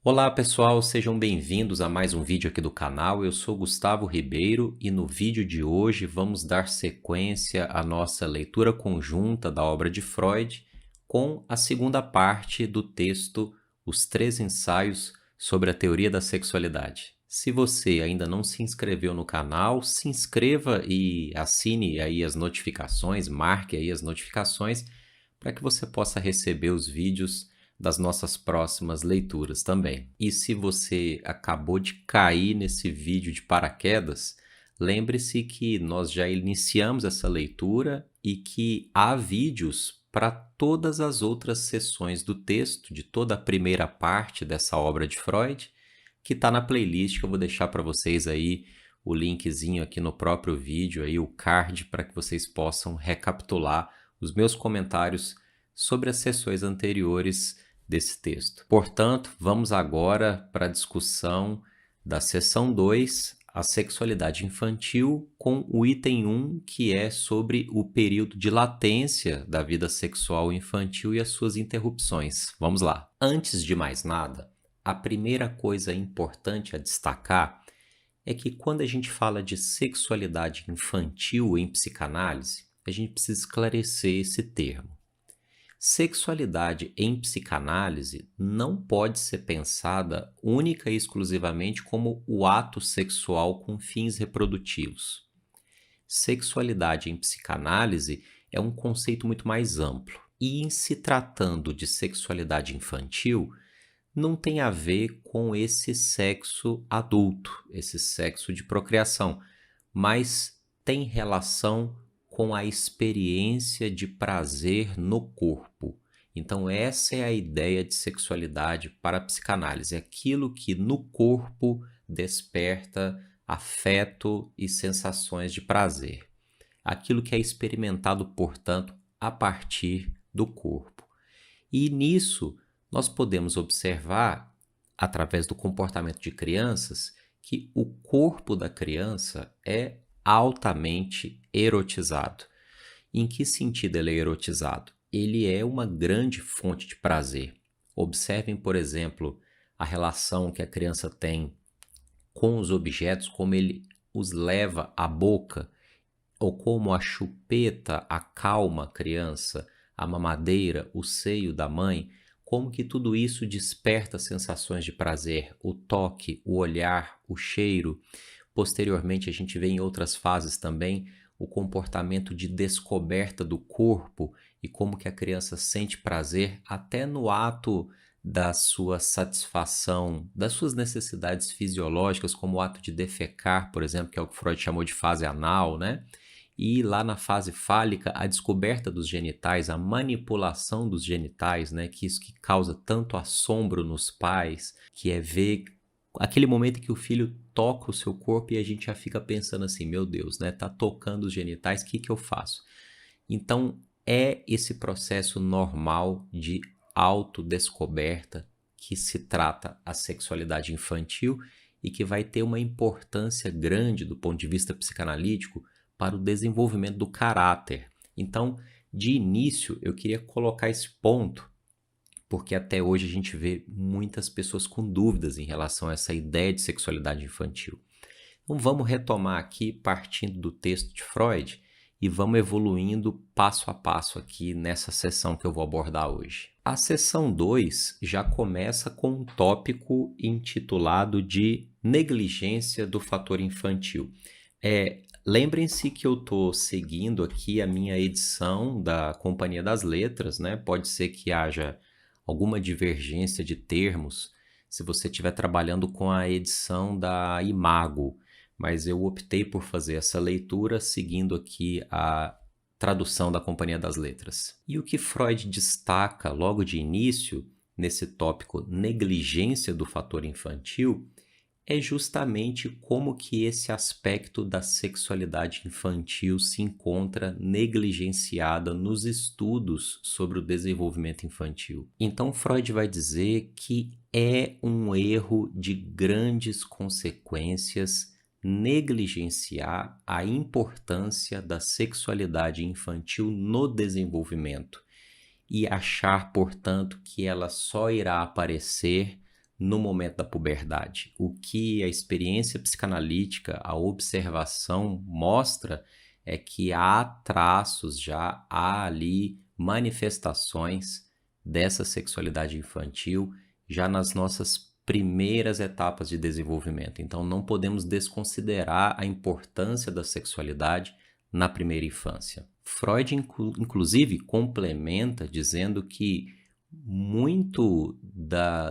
Olá pessoal, sejam bem-vindos a mais um vídeo aqui do canal. Eu sou Gustavo Ribeiro e no vídeo de hoje vamos dar sequência à nossa leitura conjunta da obra de Freud com a segunda parte do texto Os Três Ensaios sobre a Teoria da Sexualidade. Se você ainda não se inscreveu no canal, se inscreva e assine aí as notificações, marque aí as notificações para que você possa receber os vídeos das nossas próximas leituras também. E se você acabou de cair nesse vídeo de paraquedas, lembre-se que nós já iniciamos essa leitura e que há vídeos para todas as outras sessões do texto, de toda a primeira parte dessa obra de Freud, que está na playlist, que eu vou deixar para vocês aí o linkzinho aqui no próprio vídeo, aí, o card, para que vocês possam recapitular os meus comentários sobre as sessões anteriores desse texto. Portanto, vamos agora para a discussão da seção 2, a sexualidade infantil, com o item 1, que é sobre o período de latência da vida sexual infantil e as suas interrupções. Vamos lá. Antes de mais nada, a primeira coisa importante a destacar é que quando a gente fala de sexualidade infantil em psicanálise, a gente precisa esclarecer esse termo. Sexualidade em psicanálise não pode ser pensada única e exclusivamente como o ato sexual com fins reprodutivos. Sexualidade em psicanálise é um conceito muito mais amplo. E em se tratando de sexualidade infantil, não tem a ver com esse sexo adulto, esse sexo de procriação, mas tem relação com a experiência de prazer no corpo. Então essa é a ideia de sexualidade para a psicanálise, aquilo que no corpo desperta afeto e sensações de prazer. Aquilo que é experimentado, portanto, a partir do corpo. E nisso nós podemos observar, através do comportamento de crianças, que o corpo da criança é altamente erotizado. Em que sentido ele é erotizado? Ele é uma grande fonte de prazer. Observem, por exemplo, a relação que a criança tem com os objetos, como ele os leva à boca, ou como a chupeta acalma a criança, a mamadeira, o seio da mãe, como que tudo isso desperta sensações de prazer, o toque, o olhar, o cheiro. Posteriormente, a gente vê em outras fases também o comportamento de descoberta do corpo e como que a criança sente prazer até no ato da sua satisfação, das suas necessidades fisiológicas, como o ato de defecar, por exemplo, que é o que Freud chamou de fase anal, né? E lá na fase fálica, a descoberta dos genitais, a manipulação dos genitais, né? Que isso que causa tanto assombro nos pais, que é ver aquele momento em que o filho toca o seu corpo e a gente já fica pensando assim, meu Deus, né? Tá tocando os genitais, o que eu faço? Então, é esse processo normal de autodescoberta que se trata a sexualidade infantil e que vai ter uma importância grande do ponto de vista psicanalítico para o desenvolvimento do caráter. Então, de início, eu queria colocar esse ponto, porque até hoje a gente vê muitas pessoas com dúvidas em relação a essa ideia de sexualidade infantil. Então vamos retomar aqui partindo do texto de Freud e vamos evoluindo passo a passo aqui nessa sessão que eu vou abordar hoje. A sessão 2 já começa com um tópico intitulado de negligência do fator infantil. Lembrem-se que eu estou seguindo aqui a minha edição da Companhia das Letras, né? Pode ser que haja alguma divergência de termos se você estiver trabalhando com a edição da Imago, mas eu optei por fazer essa leitura seguindo aqui a tradução da Companhia das Letras. E o que Freud destaca logo de início, nesse tópico negligência do fator infantil, é justamente como que esse aspecto da sexualidade infantil se encontra negligenciada nos estudos sobre o desenvolvimento infantil. Então Freud vai dizer que é um erro de grandes consequências negligenciar a importância da sexualidade infantil no desenvolvimento e achar, portanto, que ela só irá aparecer no momento da puberdade. O que a experiência psicanalítica, a observação mostra é que há traços, já há ali manifestações dessa sexualidade infantil já nas nossas primeiras etapas de desenvolvimento. Então, não podemos desconsiderar a importância da sexualidade na primeira infância. Freud, inclusive, complementa dizendo que muito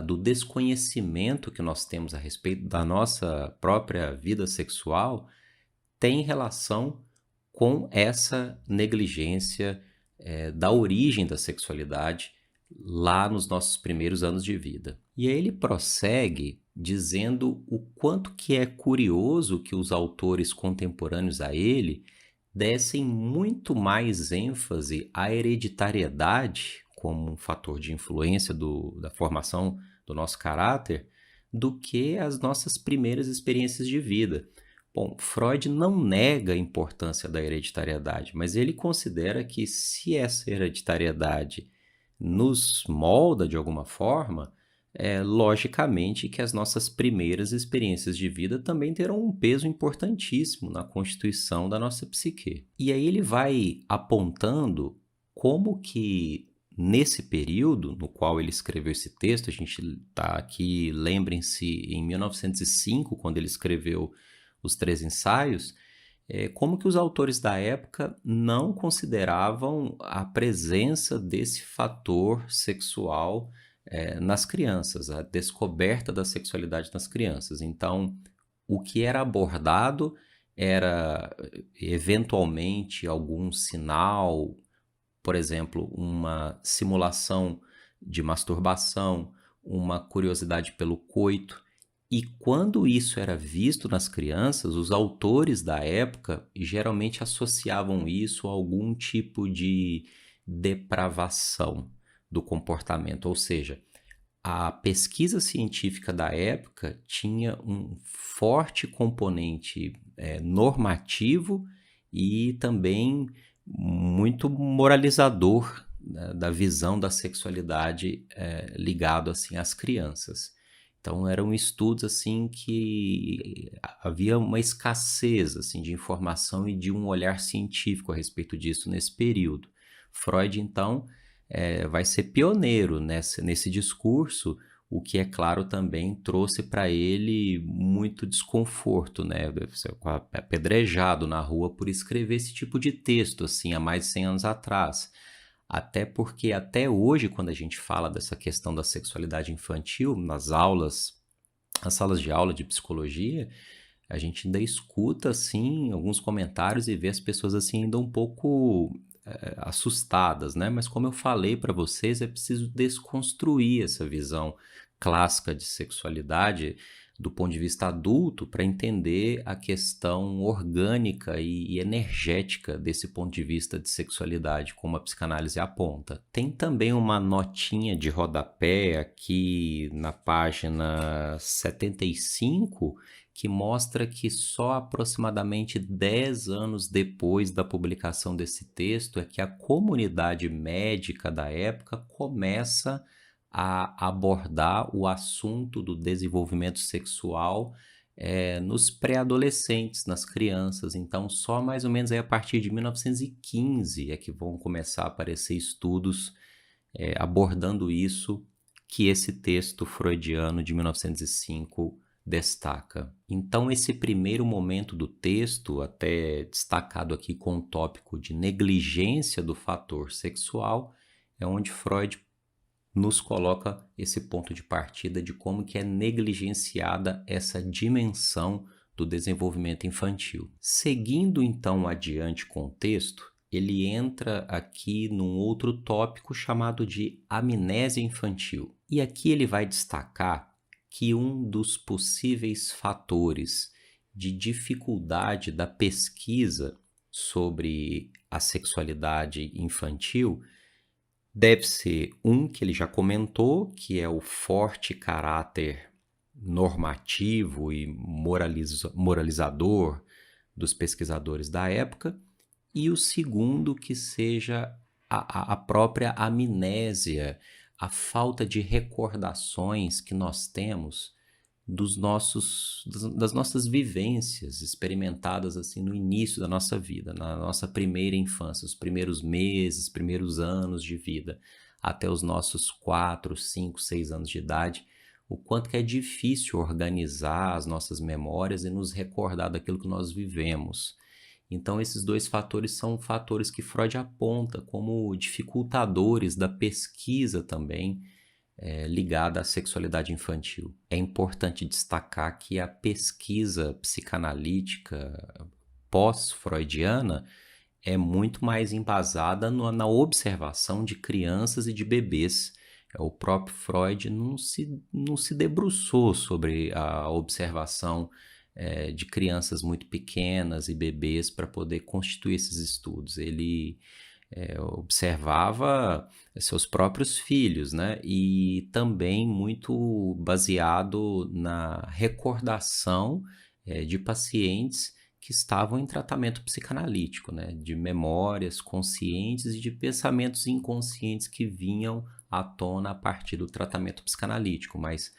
do desconhecimento que nós temos a respeito da nossa própria vida sexual tem relação com essa negligência da origem da sexualidade lá nos nossos primeiros anos de vida. E aí ele prossegue dizendo o quanto que é curioso que os autores contemporâneos a ele dessem muito mais ênfase à hereditariedade como um fator de influência da formação do nosso caráter do que as nossas primeiras experiências de vida. Bom, Freud não nega a importância da hereditariedade, mas ele considera que se essa hereditariedade nos molda de alguma forma, logicamente que as nossas primeiras experiências de vida também terão um peso importantíssimo na constituição da nossa psique. E aí ele vai apontando como que nesse período no qual ele escreveu esse texto, a gente está aqui, lembrem-se, em 1905, quando ele escreveu os 3 ensaios, como que os autores da época não consideravam a presença desse fator sexual nas crianças, a descoberta da sexualidade nas crianças. Então, o que era abordado era, eventualmente, algum sinal, por exemplo, uma simulação de masturbação, uma curiosidade pelo coito. E quando isso era visto nas crianças, os autores da época geralmente associavam isso a algum tipo de depravação do comportamento, ou seja, a pesquisa científica da época tinha um forte componente normativo e também muito moralizador, né, da visão da sexualidade ligado assim às crianças. Então eram estudos assim que havia uma escassez assim de informação e de um olhar científico a respeito disso nesse período. Freud então vai ser pioneiro nesse discurso, o que é claro também trouxe para ele muito desconforto, né? Apedrejado na rua por escrever esse tipo de texto assim há mais de 100 anos atrás. Até porque até hoje, quando a gente fala dessa questão da sexualidade infantil, nas salas de aula de psicologia, a gente ainda escuta, assim, alguns comentários e vê as pessoas, assim, ainda um pouco assustadas, né? Mas como eu falei para vocês, é preciso desconstruir essa visão clássica de sexualidade do ponto de vista adulto para entender a questão orgânica e energética desse ponto de vista de sexualidade, como a psicanálise aponta. Tem também uma notinha de rodapé aqui na página 75 que mostra que só aproximadamente 10 anos depois da publicação desse texto é que a comunidade médica da época começa a abordar o assunto do desenvolvimento sexual nos pré-adolescentes, nas crianças. Então, só mais ou menos aí a partir de 1915 é que vão começar a aparecer estudos abordando isso, que esse texto freudiano de 1905 destaca. Então, esse primeiro momento do texto, até destacado aqui com o tópico de negligência do fator sexual, é onde Freud nos coloca esse ponto de partida de como que é negligenciada essa dimensão do desenvolvimento infantil. Seguindo então adiante com o texto, ele entra aqui num outro tópico chamado de amnésia infantil. E aqui ele vai destacar que um dos possíveis fatores de dificuldade da pesquisa sobre a sexualidade infantil deve ser que ele já comentou, que é o forte caráter normativo e moralizador dos pesquisadores da época, e o segundo que seja a própria amnésia, a falta de recordações que nós temos das nossas vivências experimentadas assim no início da nossa vida, na nossa primeira infância, os primeiros meses, primeiros anos de vida, até os nossos 4, 5, 6 anos de idade, o quanto que é difícil organizar as nossas memórias e nos recordar daquilo que nós vivemos. Então, esses dois fatores são fatores que Freud aponta como dificultadores da pesquisa também ligada à sexualidade infantil. É importante destacar que a pesquisa psicanalítica pós-freudiana é muito mais embasada na observação de crianças e de bebês. O próprio Freud não se debruçou sobre a observação de crianças muito pequenas e bebês para poder constituir esses estudos. Ele observava seus próprios filhos, né? E também muito baseado na recordação de pacientes que estavam em tratamento psicanalítico, né? De memórias conscientes e de pensamentos inconscientes que vinham à tona a partir do tratamento psicanalítico, mas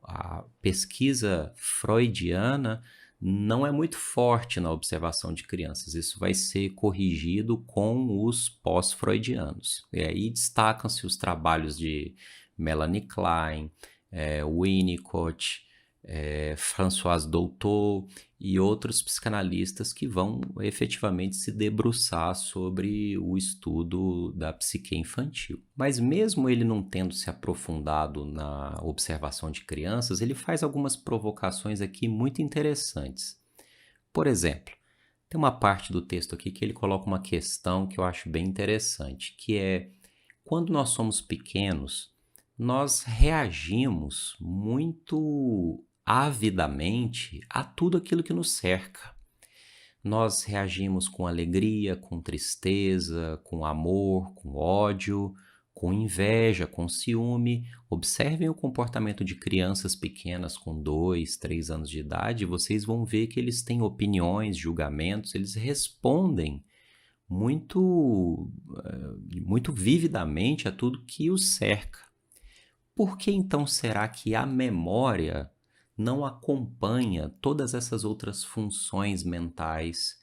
a pesquisa freudiana não é muito forte na observação de crianças. Isso vai ser corrigido com os pós-freudianos. E aí destacam-se os trabalhos de Melanie Klein, Winnicott, Françoise Doutot e outros psicanalistas que vão efetivamente se debruçar sobre o estudo da psique infantil. Mas mesmo ele não tendo se aprofundado na observação de crianças, ele faz algumas provocações aqui muito interessantes. Por exemplo, tem uma parte do texto aqui que ele coloca uma questão que eu acho bem interessante, que é: quando nós somos pequenos, nós reagimos muito avidamente a tudo aquilo que nos cerca. Nós reagimos com alegria, com tristeza, com amor, com ódio, com inveja, com ciúme. Observem o comportamento de crianças pequenas com 2, 3 anos de idade, e vocês vão ver que eles têm opiniões, julgamentos, eles respondem muito vividamente a tudo que os cerca. Por que então será que a memória não acompanha todas essas outras funções mentais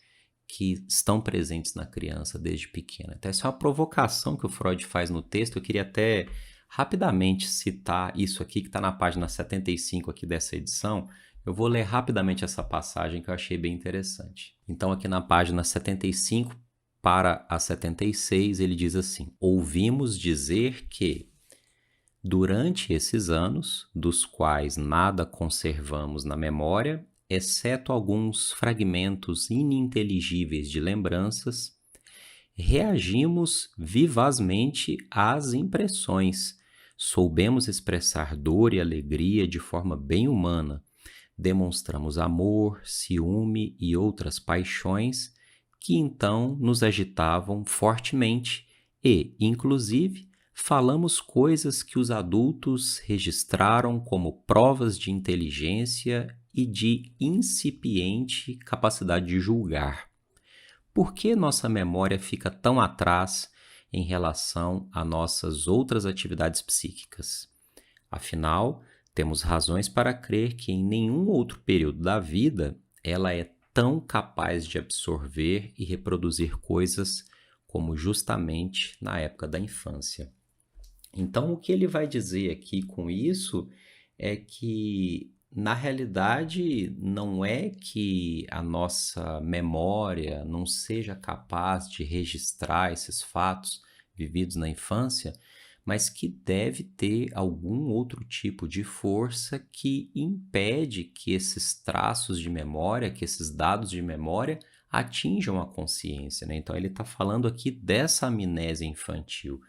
que estão presentes na criança desde pequena? Então, essa é uma provocação que o Freud faz no texto. Eu queria até rapidamente citar isso aqui, que está na página 75 aqui dessa edição. Eu vou ler rapidamente essa passagem que eu achei bem interessante. Então, aqui na página 75 para a 76, ele diz assim: ouvimos dizer que durante esses anos, dos quais nada conservamos na memória, exceto alguns fragmentos ininteligíveis de lembranças, reagimos vivazmente às impressões, soubemos expressar dor e alegria de forma bem humana, demonstramos amor, ciúme e outras paixões que então nos agitavam fortemente e, inclusive, falamos coisas que os adultos registraram como provas de inteligência e de incipiente capacidade de julgar. Por que nossa memória fica tão atrás em relação a nossas outras atividades psíquicas? Afinal, temos razões para crer que em nenhum outro período da vida ela é tão capaz de absorver e reproduzir coisas como justamente na época da infância. Então, o que ele vai dizer aqui com isso é que, na realidade, não é que a nossa memória não seja capaz de registrar esses fatos vividos na infância, mas que deve ter algum outro tipo de força que impede que esses traços de memória, que esses dados de memória atinjam a consciência, né? Então, ele está falando aqui dessa amnésia infantil.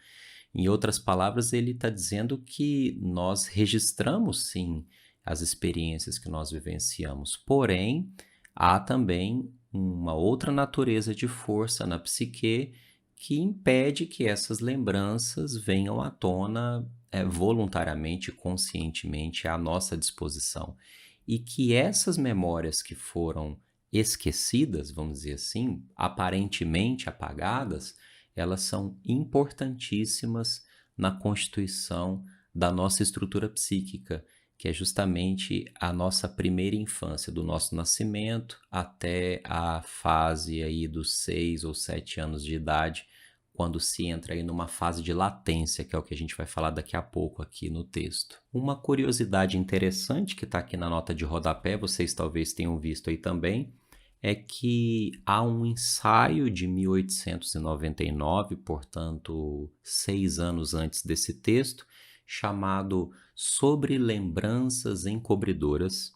Em outras palavras, ele está dizendo que nós registramos, sim, as experiências que nós vivenciamos, porém, há também uma outra natureza de força na psique que impede que essas lembranças venham à tona voluntariamente, conscientemente à nossa disposição. E que essas memórias que foram esquecidas, vamos dizer assim, aparentemente apagadas, elas são importantíssimas na constituição da nossa estrutura psíquica, que é justamente a nossa primeira infância, do nosso nascimento até a fase aí dos 6 ou 7 anos de idade, quando se entra aí numa fase de latência, que é o que a gente vai falar daqui a pouco aqui no texto. Uma curiosidade interessante que está aqui na nota de rodapé, vocês talvez tenham visto aí também, é que há um ensaio de 1899, portanto, 6 anos antes desse texto, chamado Sobre Lembranças Encobridoras,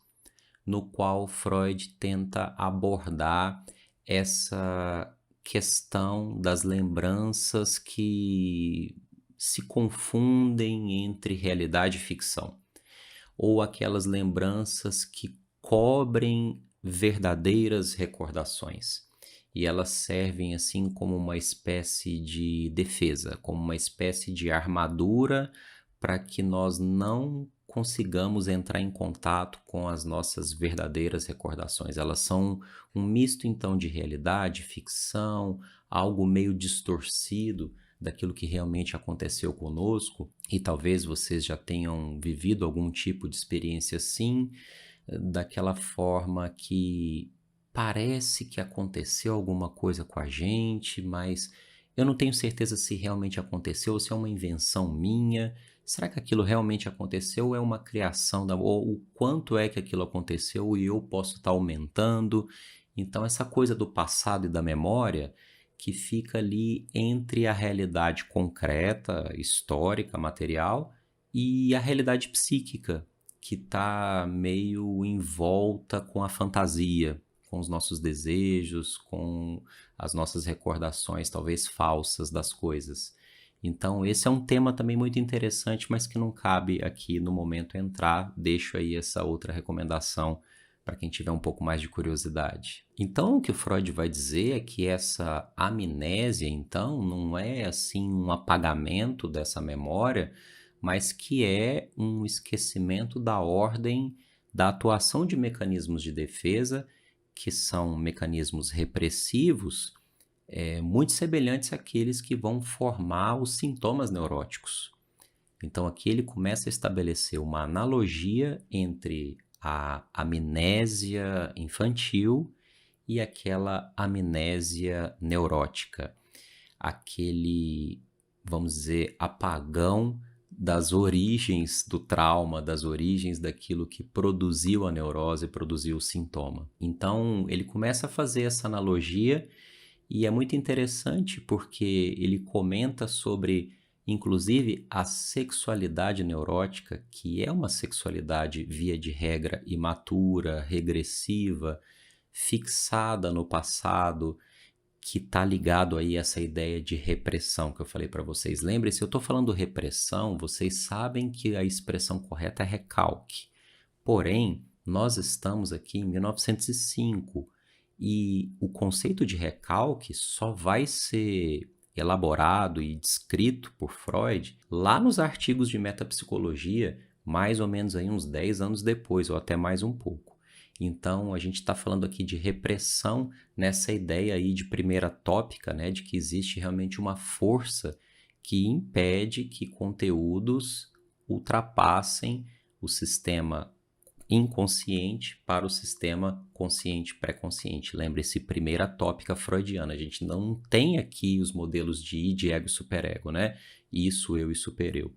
no qual Freud tenta abordar essa questão das lembranças que se confundem entre realidade e ficção, ou aquelas lembranças que cobrem verdadeiras recordações. E elas servem assim como uma espécie de defesa, como uma espécie de armadura para que nós não consigamos entrar em contato com as nossas verdadeiras recordações. Elas são um misto então de realidade, ficção, algo meio distorcido daquilo que realmente aconteceu conosco, e talvez vocês já tenham vivido algum tipo de experiência assim, daquela forma que parece que aconteceu alguma coisa com a gente, mas eu não tenho certeza se realmente aconteceu ou se é uma invenção minha. Será que aquilo realmente aconteceu ou é uma criação ou o quanto é que aquilo aconteceu e eu posso estar aumentando? Então, essa coisa do passado e da memória que fica ali entre a realidade concreta, histórica, material, e a realidade psíquica, que está meio em volta com a fantasia, com os nossos desejos, com as nossas recordações, talvez falsas, das coisas. Então, esse é um tema também muito interessante, mas que não cabe aqui no momento entrar. Deixo aí essa outra recomendação para quem tiver um pouco mais de curiosidade. Então, o que o Freud vai dizer é que essa amnésia, então, não é assim um apagamento dessa memória, mas que é um esquecimento da ordem da atuação de mecanismos de defesa, que são mecanismos repressivos, muito semelhantes àqueles que vão formar os sintomas neuróticos. Então, aqui ele começa a estabelecer uma analogia entre a amnésia infantil e aquela amnésia neurótica, aquele, vamos dizer, apagão das origens do trauma, das origens daquilo que produziu a neurose, produziu o sintoma. Então, ele começa a fazer essa analogia e é muito interessante porque ele comenta sobre, inclusive, a sexualidade neurótica, que é uma sexualidade, via de regra, imatura, regressiva, fixada no passado, que está ligado aí a essa ideia de repressão que eu falei para vocês. Lembre-se, eu estou falando repressão, vocês sabem que a expressão correta é recalque. Porém, nós estamos aqui em 1905 e o conceito de recalque só vai ser elaborado e descrito por Freud lá nos artigos de metapsicologia, mais ou menos aí uns 10 anos depois, ou até mais um pouco. Então, a gente está falando aqui de repressão nessa ideia aí de primeira tópica, né, de que existe realmente uma força que impede que conteúdos ultrapassem o sistema inconsciente para o sistema consciente pré-consciente. Lembre-se, primeira tópica freudiana. A gente não tem aqui os modelos de id, ego e superego, né? Isso, eu e supereu.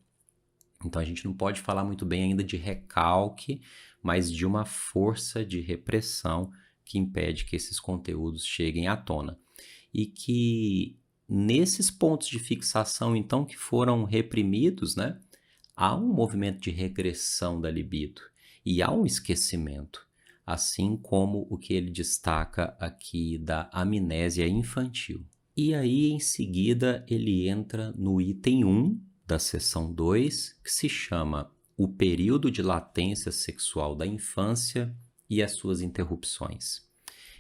Então a gente não pode falar muito bem ainda de recalque, mas de uma força de repressão que impede que esses conteúdos cheguem à tona. E que nesses pontos de fixação, então, que foram reprimidos, né, há um movimento de regressão da libido e há um esquecimento, assim como o que ele destaca aqui da amnésia infantil. E aí, em seguida, ele entra no item 1 da seção 2, que se chama O período de latência sexual da infância e as suas interrupções.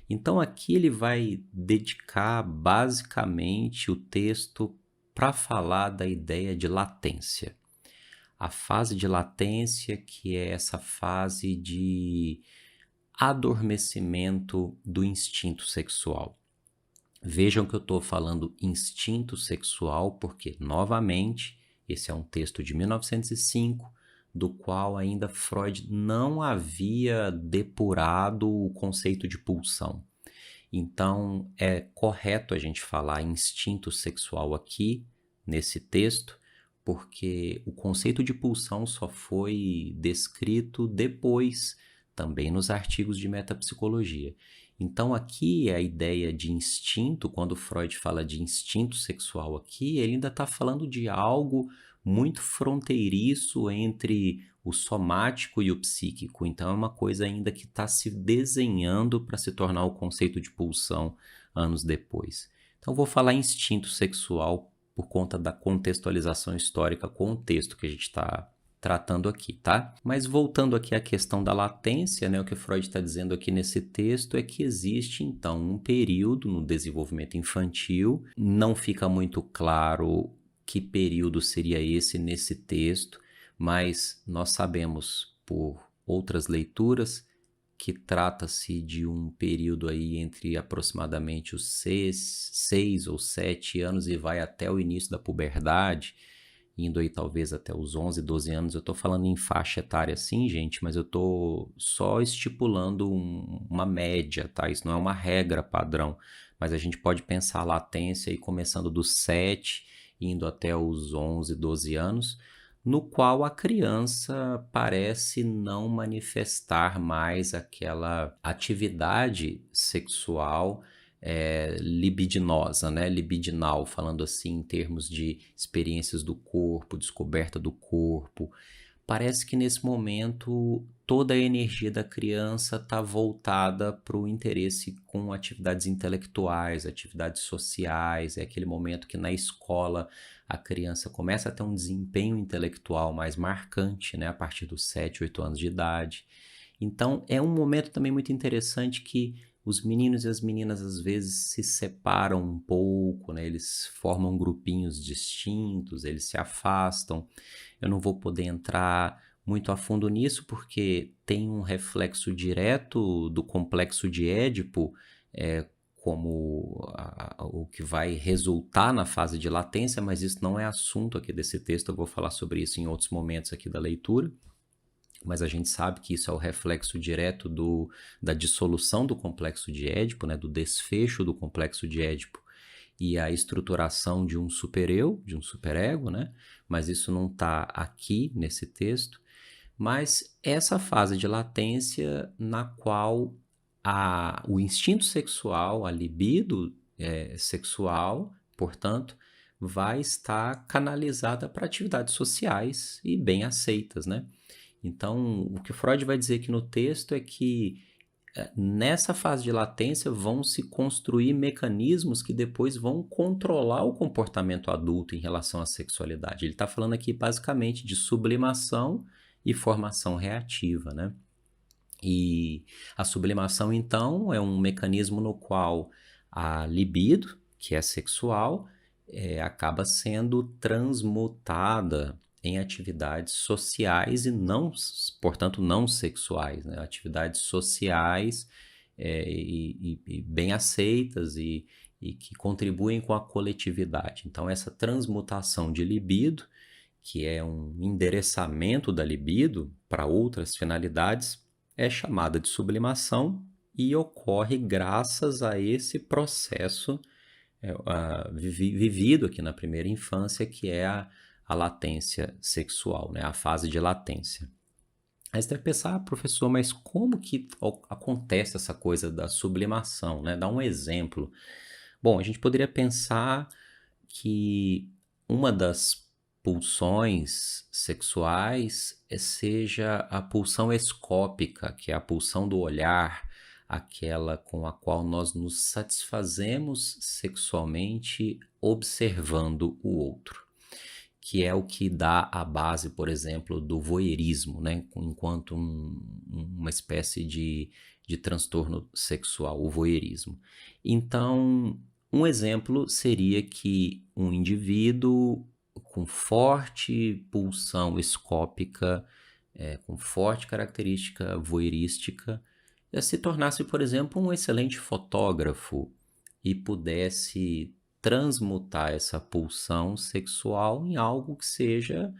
Então, aqui ele vai dedicar basicamente o texto para falar da ideia de latência. A fase de latência, que é essa fase de adormecimento do instinto sexual. Vejam que eu estou falando instinto sexual porque, novamente, Esse é um texto de 1905, do qual ainda Freud não havia depurado o conceito de pulsão. Então, é correto a gente falar instinto sexual aqui, nesse texto, porque o conceito de pulsão só foi descrito depois, também nos artigos de metapsicologia. Então, aqui a ideia de instinto, quando Freud fala de instinto sexual aqui, ele ainda está falando de algo muito fronteiriço entre o somático e o psíquico. Então, é uma coisa ainda que está se desenhando para se tornar o conceito de pulsão anos depois. Então, vou falar instinto sexual por conta da contextualização histórica com o texto que a gente está tratando aqui, tá? Mas voltando aqui à questão da latência, né, o que Freud está dizendo aqui nesse texto é que existe, então, um período no desenvolvimento infantil, não fica muito claro que período seria esse nesse texto, mas nós sabemos por outras leituras que trata-se de um período aí entre aproximadamente os 6 ou 7 anos e vai até o início da puberdade, indo aí talvez até os 11, 12 anos. Eu tô falando em faixa etária assim, gente, mas eu tô só estipulando uma média, tá? Isso não é uma regra padrão, mas a gente pode pensar a latência aí começando dos 7, indo até os 11, 12 anos, no qual a criança parece não manifestar mais aquela atividade sexual libidinosa, né? Libidinal, falando assim em termos de experiências do corpo, descoberta do corpo. Parece que nesse momento toda a energia da criança está voltada para o interesse com atividades intelectuais, atividades sociais. É aquele momento que na escola a criança começa a ter um desempenho intelectual mais marcante, né, a partir dos 7, 8 anos de idade. Então é um momento também muito interessante que os meninos e as meninas às vezes se separam um pouco, né? Eles formam grupinhos distintos, eles se afastam. Eu não vou poder entrar muito a fundo nisso porque tem um reflexo direto do complexo de Édipo, como o que vai resultar na fase de latência, mas isso não é assunto aqui desse texto, eu vou falar sobre isso em outros momentos aqui da leitura. Mas a gente sabe que isso é o reflexo direto da dissolução do complexo de Édipo, né, do desfecho do complexo de Édipo e a estruturação de um supereu, de um superego, né? Mas isso não está aqui nesse texto. Mas essa fase de latência na qual o instinto sexual, a libido sexual, portanto, vai estar canalizada para atividades sociais e bem aceitas, né? Então, o que Freud vai dizer aqui no texto é que nessa fase de latência vão se construir mecanismos que depois vão controlar o comportamento adulto em relação à sexualidade. Ele está falando aqui basicamente de sublimação e formação reativa, né? E a sublimação, então, é um mecanismo no qual a libido, que é sexual, acaba sendo transmutada em atividades sociais e não, portanto, não sexuais, né? Atividades sociais e bem aceitas e que contribuem com a coletividade. Então, essa transmutação de libido, que é um endereçamento da libido para outras finalidades, é chamada de sublimação e ocorre graças a esse processo vivido aqui na primeira infância, que é a latência sexual, né? A fase de latência. Aí você deve pensar, professor, mas como que acontece essa coisa da sublimação, né? Dá um exemplo. Bom, a gente poderia pensar que uma das pulsões sexuais seja a pulsão escópica, que é a pulsão do olhar, aquela com a qual nós nos satisfazemos sexualmente observando o outro, que é o que dá a base, por exemplo, do voyeurismo, né? Enquanto uma espécie de transtorno sexual, o voyeurismo. Então, um exemplo seria que um indivíduo com forte pulsão escópica, com forte característica voyeurística, se tornasse, por exemplo, um excelente fotógrafo e pudesse transmutar essa pulsão sexual em algo que seja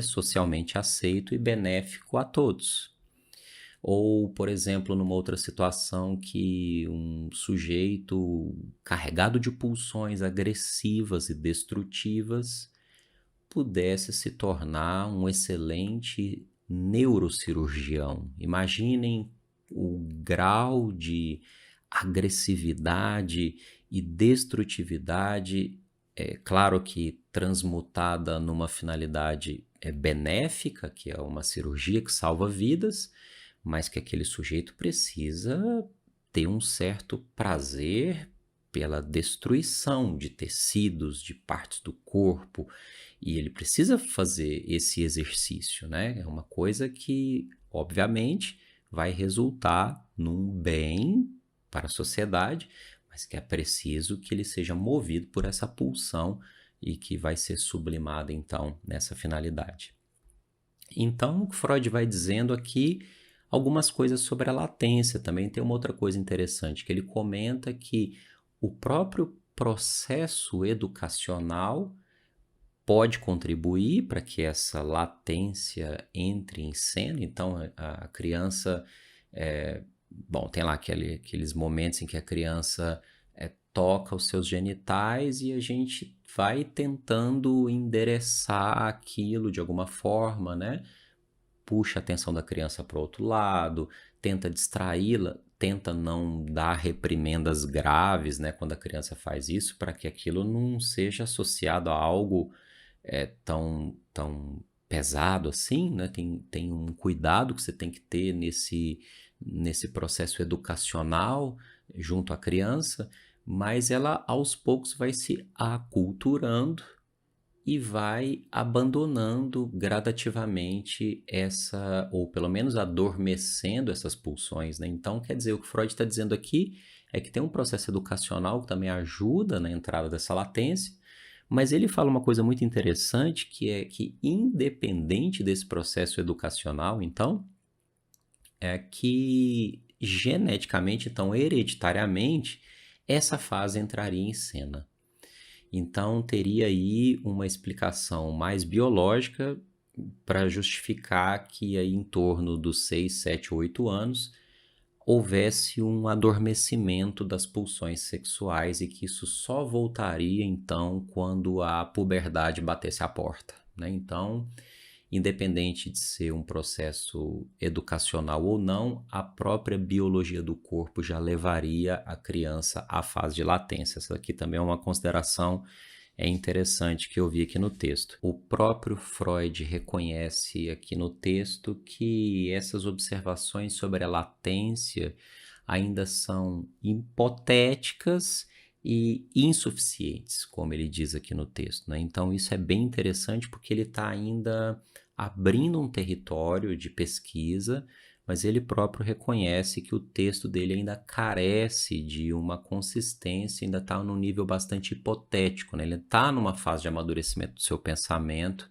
socialmente aceito e benéfico a todos. Ou, por exemplo, numa outra situação que um sujeito carregado de pulsões agressivas e destrutivas pudesse se tornar um excelente neurocirurgião. Imaginem o grau de agressividade e destrutividade, claro que transmutada numa finalidade benéfica, que é uma cirurgia que salva vidas, mas que aquele sujeito precisa ter um certo prazer pela destruição de tecidos, de partes do corpo, e ele precisa fazer esse exercício, né? É uma coisa que, obviamente, vai resultar num bem para a sociedade, mas que é preciso que ele seja movido por essa pulsão e que vai ser sublimada, então, nessa finalidade. Então, o Freud vai dizendo aqui algumas coisas sobre a latência. Também tem uma outra coisa interessante, que ele comenta que o próprio processo educacional pode contribuir para que essa latência entre em cena. Então, a criança, tem lá aqueles momentos em que a criança toca os seus genitais e a gente vai tentando endereçar aquilo de alguma forma, né? Puxa a atenção da criança para o outro lado, tenta distraí-la, tenta não dar reprimendas graves, né, quando a criança faz isso, para que aquilo não seja associado a algo tão pesado assim, né? Tem um cuidado que você tem que ter nesse processo educacional junto à criança, mas ela aos poucos vai se aculturando e vai abandonando gradativamente ou pelo menos adormecendo essas pulsões, né? Então, quer dizer, o que Freud está dizendo aqui é que tem um processo educacional que também ajuda na entrada dessa latência, mas ele fala uma coisa muito interessante, que é que independente desse processo educacional, então, é que geneticamente, então, hereditariamente, essa fase entraria em cena. Então, teria aí uma explicação mais biológica para justificar que aí em torno dos 6, 7, 8 anos houvesse um adormecimento das pulsões sexuais e que isso só voltaria então quando a puberdade batesse a porta, né? Então, independente de ser um processo educacional ou não, a própria biologia do corpo já levaria a criança à fase de latência. Essa aqui também é uma consideração interessante que eu vi aqui no texto. O próprio Freud reconhece aqui no texto que essas observações sobre a latência ainda são hipotéticas e insuficientes, como ele diz aqui no texto, né? Então isso é bem interessante porque ele está ainda abrindo um território de pesquisa, mas ele próprio reconhece que o texto dele ainda carece de uma consistência, ainda está num nível bastante hipotético, né? Ele está numa fase de amadurecimento do seu pensamento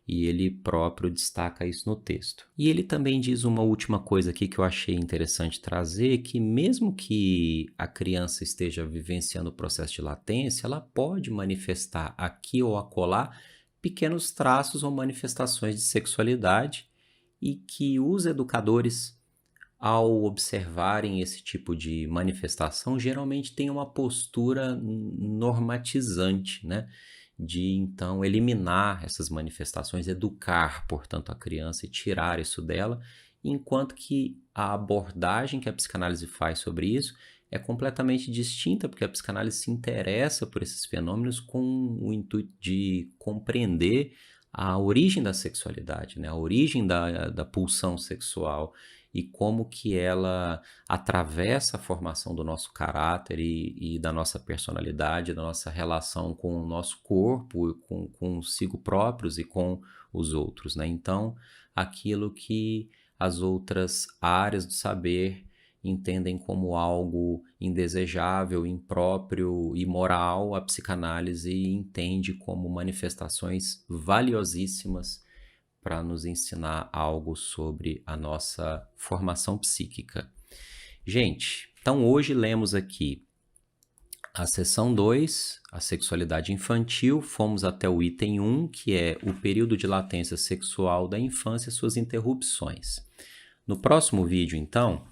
e ele próprio destaca isso no texto. E ele também diz uma última coisa aqui que eu achei interessante trazer, que mesmo que a criança esteja vivenciando o processo de latência, ela pode manifestar aqui ou acolá pequenos traços ou manifestações de sexualidade e que os educadores, ao observarem esse tipo de manifestação, geralmente têm uma postura normatizante, né? De então eliminar essas manifestações, educar, portanto, a criança e tirar isso dela, enquanto que a abordagem que a psicanálise faz sobre isso é completamente distinta, porque a psicanálise se interessa por esses fenômenos com o intuito de compreender a origem da sexualidade, né? A origem da pulsão sexual e como que ela atravessa a formação do nosso caráter e da nossa personalidade, da nossa relação com o nosso corpo, com consigo próprios e com os outros, né? Então, aquilo que as outras áreas do saber entendem como algo indesejável, impróprio, imoral, a psicanálise entende como manifestações valiosíssimas para nos ensinar algo sobre a nossa formação psíquica. Gente, então hoje lemos aqui A seção 2, a sexualidade infantil, fomos até o item 1, que é o período de latência sexual da infância e suas interrupções. No próximo vídeo, então,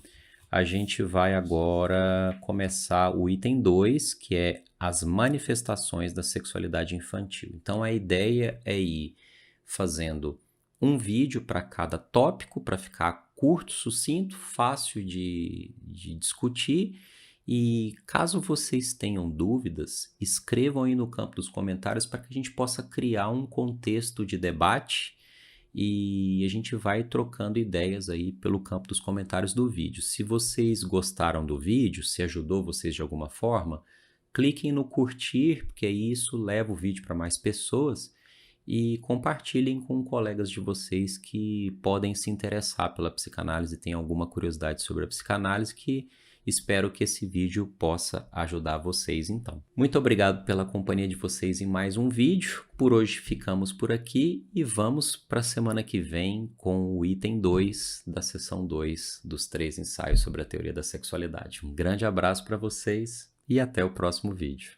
a gente vai agora começar o item 2, que é as manifestações da sexualidade infantil. Então, a ideia é ir fazendo um vídeo para cada tópico, para ficar curto, sucinto, fácil de discutir. E caso vocês tenham dúvidas, escrevam aí no campo dos comentários para que a gente possa criar um contexto de debate e a gente vai trocando ideias aí pelo campo dos comentários do vídeo. Se vocês gostaram do vídeo, se ajudou vocês de alguma forma, cliquem no curtir, porque isso leva o vídeo para mais pessoas, e compartilhem com colegas de vocês que podem se interessar pela psicanálise e têm alguma curiosidade sobre a psicanálise, que espero que esse vídeo possa ajudar vocês então. Muito obrigado pela companhia de vocês em mais um vídeo. Por hoje ficamos por aqui e vamos para a semana que vem com o item 2 da seção 2 dos 3 ensaios sobre a teoria da sexualidade. Um grande abraço para vocês e até o próximo vídeo.